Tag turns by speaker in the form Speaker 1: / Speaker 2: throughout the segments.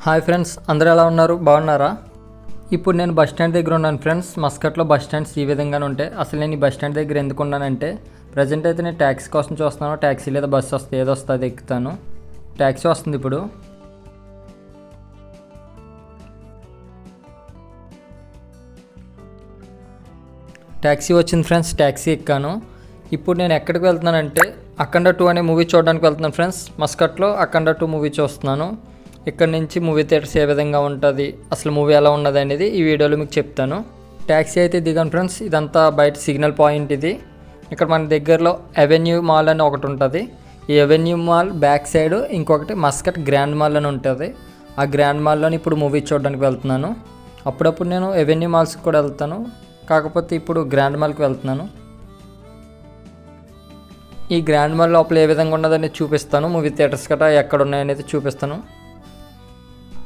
Speaker 1: Hi friends, అందరూ ఎలా ఉన్నారు? బాగున్నారా? ఇప్పుడు నేను బస్ స్టాండ్ దగ్గర ఉన్నాను ఫ్రెండ్స్. మస్కట్లో బస్ స్టాండ్స్ ఈ విధంగానే ఉంటాయి. అసలు నేను ఈ బస్ స్టాండ్ దగ్గర ఎందుకు ఉన్నానంటే, ప్రజెంట్ అయితే నేను ట్యాక్సీ కోసం చూస్తున్నాను. ట్యాక్సీ లేదా బస్సు వస్తే ఏదో వస్తుంది, అది ఎక్కుతాను. ట్యాక్సీ వస్తుంది ఇప్పుడు. ట్యాక్సీ వచ్చింది ఫ్రెండ్స్, ట్యాక్సీ ఎక్కాను. ఇప్పుడు నేను ఎక్కడికి వెళ్తున్నానంటే, అఖండ 2 అనే మూవీ చూడడానికి వెళ్తున్నాను ఫ్రెండ్స్. మస్కట్లో అఖండ 2 మూవీ చూస్తున్నాను. ఇక్కడ నుంచి మూవీ థియేటర్స్ ఏ విధంగా ఉంటుంది, అసలు మూవీ ఎలా ఉన్నది అనేది ఈ వీడియోలో మీకు చెప్తాను. ట్యాక్సీ అయితే దిగాను ఫ్రెండ్స్. ఇదంతా బయట సిగ్నల్ పాయింట్ ఇది. ఇక్కడ మన దగ్గరలో అవెన్యూ మాల్ అని ఒకటి ఉంటుంది. ఈ అవెన్యూ మాల్ బ్యాక్ సైడ్ ఇంకొకటి మస్కట్ గ్రాండ్ మాల్ అని ఉంటుంది. ఆ గ్రాండ్ మాల్లోని ఇప్పుడు మూవీ చూడడానికి వెళ్తున్నాను. అప్పుడప్పుడు నేను అవెన్యూ మాల్స్కి కూడా వెళ్తాను, కాకపోతే ఇప్పుడు గ్రాండ్ మాల్కి వెళ్తున్నాను. ఈ గ్రాండ్ మాల్ లోపల ఏ విధంగా ఉన్నదని చూపిస్తాను. మూవీ థియేటర్స్ గట్రా ఎక్కడ ఉన్నాయనేది చూపిస్తాను.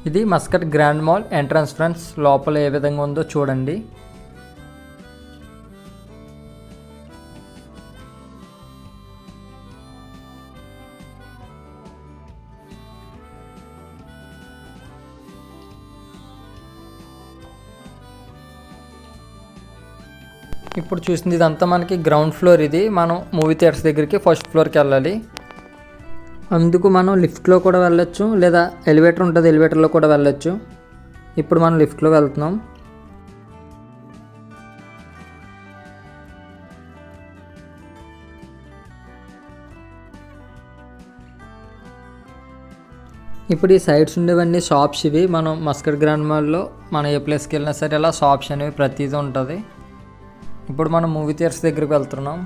Speaker 1: ఇది Muscat grand mall entrance friends. లోపల ఏ విధంగా ఉందో చూడండి. ఇప్పుడు చూసింది ఇదంతా మనకి గ్రౌండ్ ఫ్లోర్. ఇది మనం మూవీ థియేటర్స్ దగ్గరికి ఫస్ట్ ఫ్లోర్కి వెళ్ళాలి. అందుకు మనం లిఫ్ట్లో కూడా వెళ్ళొచ్చు, లేదా ఎలివేటర్ ఉంటుంది, ఎలివేటర్లో కూడా వెళ్ళొచ్చు. ఇప్పుడు మనం లిఫ్ట్లో వెళ్తున్నాం. ఇప్పుడు ఈ సైడ్స్ ఉండేవన్నీ షాప్స్. ఇవి మనం మస్కట్ గ్రాండ్ మాల్లో మనం ఏ ప్లేస్కి వెళ్ళినా సరే ఇలా షాప్స్ అనేవి ప్రతిదీ ఉంటుంది. ఇప్పుడు మనం మూవీ థియేటర్స్ దగ్గరికి వెళ్తున్నాం.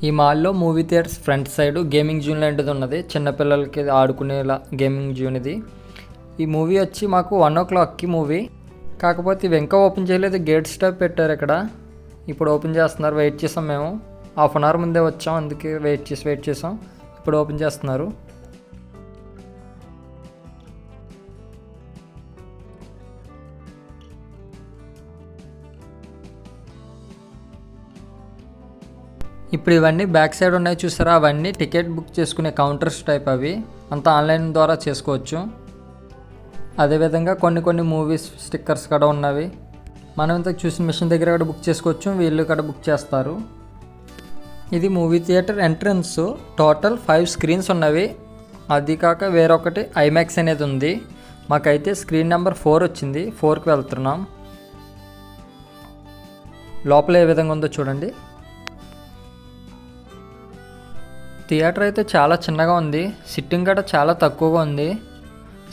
Speaker 1: ఈ మాల్లో movie theatres front side gaming zone లాంటిది ఉన్నది. చిన్నపిల్లలకి ఆడుకునేలా గేమింగ్ జోన్ ఇది. ఈ మూవీ వచ్చి మాకు 1 o'clockకి మూవీ, కాకపోతే ఇవి ఇంకా ఓపెన్ చేయలేదు. గేట్ స్టాప్ పెట్టారు ఇక్కడ. ఇప్పుడు ఓపెన్ చేస్తున్నారు. వెయిట్ చేసాం మేము. 1/2 hour ముందే వచ్చాం, అందుకే వెయిట్ చేసాం. ఇప్పుడు ఓపెన్ చేస్తున్నారు. ఇప్పుడు ఇవన్నీ బ్యాక్ సైడ్ ఉన్నాయి చూసారా, అవన్నీ టికెట్ బుక్ చేసుకునే కౌంటర్స్ టైప్. అవి అంతా ఆన్లైన్ ద్వారా చేసుకోవచ్చు. అదేవిధంగా కొన్ని మూవీస్ స్టిక్కర్స్ కూడా ఉన్నవి. మనం ఇంత చూసిన మిషన్ దగ్గర కూడా బుక్ చేసుకోవచ్చు, వీళ్ళు కూడా బుక్ చేస్తారు. ఇది movie theatre entrance. Total 5 screens ఉన్నవి. అది కాక వేరొకటి ఐమాక్స్ అనేది ఉంది. మాకైతే స్క్రీన్ నెంబర్ 4 వచ్చింది. 4కి వెళ్తున్నాం. లోపల ఏ విధంగా ఉందో చూడండి. థియేటర్ అయితే చాలా చిన్నగా ఉంది. సిట్టింగ్ కూడా చాలా తక్కువగా ఉంది.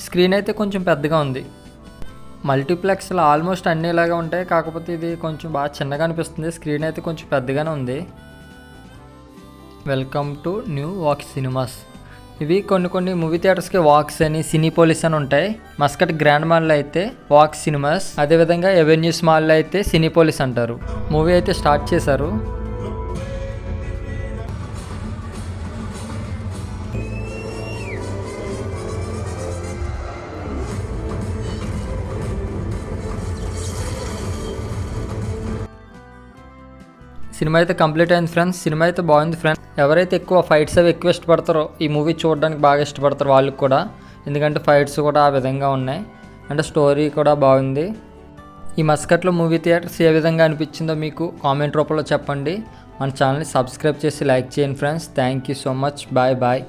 Speaker 1: స్క్రీన్ అయితే కొంచెం పెద్దగా ఉంది. మల్టీప్లెక్స్లో ఆల్మోస్ట్ అన్నీ ఇలాగా ఉంటాయి, కాకపోతే ఇది కొంచెం బాగా చిన్నగా అనిపిస్తుంది. స్క్రీన్ అయితే కొంచెం పెద్దగానే ఉంది. Welcome to new walk cinemas. ఇవి కొన్ని మూవీ థియేటర్స్కి వాక్స్ అని, సినీపోలిస్ అని ఉంటాయి. మస్కట్ గ్రాండ్ మాల్లో అయితే వాక్ సినిమాస్, అదేవిధంగా ఎవెన్యూస్ మాల్లో అయితే సినీపోలిస్ అంటారు. మూవీ అయితే స్టార్ట్ చేశారు. సినిమా అయితే కంప్లీట్ అయింది ఫ్రెండ్స్. సినిమా అయితే బాగుంది ఫ్రెండ్స్. ఎవరైతే ఎక్కువ ఫైట్స్ అవి ఎక్కువ ఇష్టపడతారో, ఈ మూవీ చూడడానికి బాగా ఇష్టపడతారు వాళ్ళకి కూడా. ఎందుకంటే ఫైట్స్ కూడా ఆ విధంగా ఉన్నాయి, అంటే స్టోరీ కూడా బాగుంది. ఈ మస్కట్లో మూవీ థియేటర్స్ ఏ విధంగా అనిపించిందో మీకు కామెంట్ రూపంలో చెప్పండి. మన ఛానల్ని సబ్స్క్రైబ్ చేసి లైక్ చేయండి friends. Thank you so much. Bye.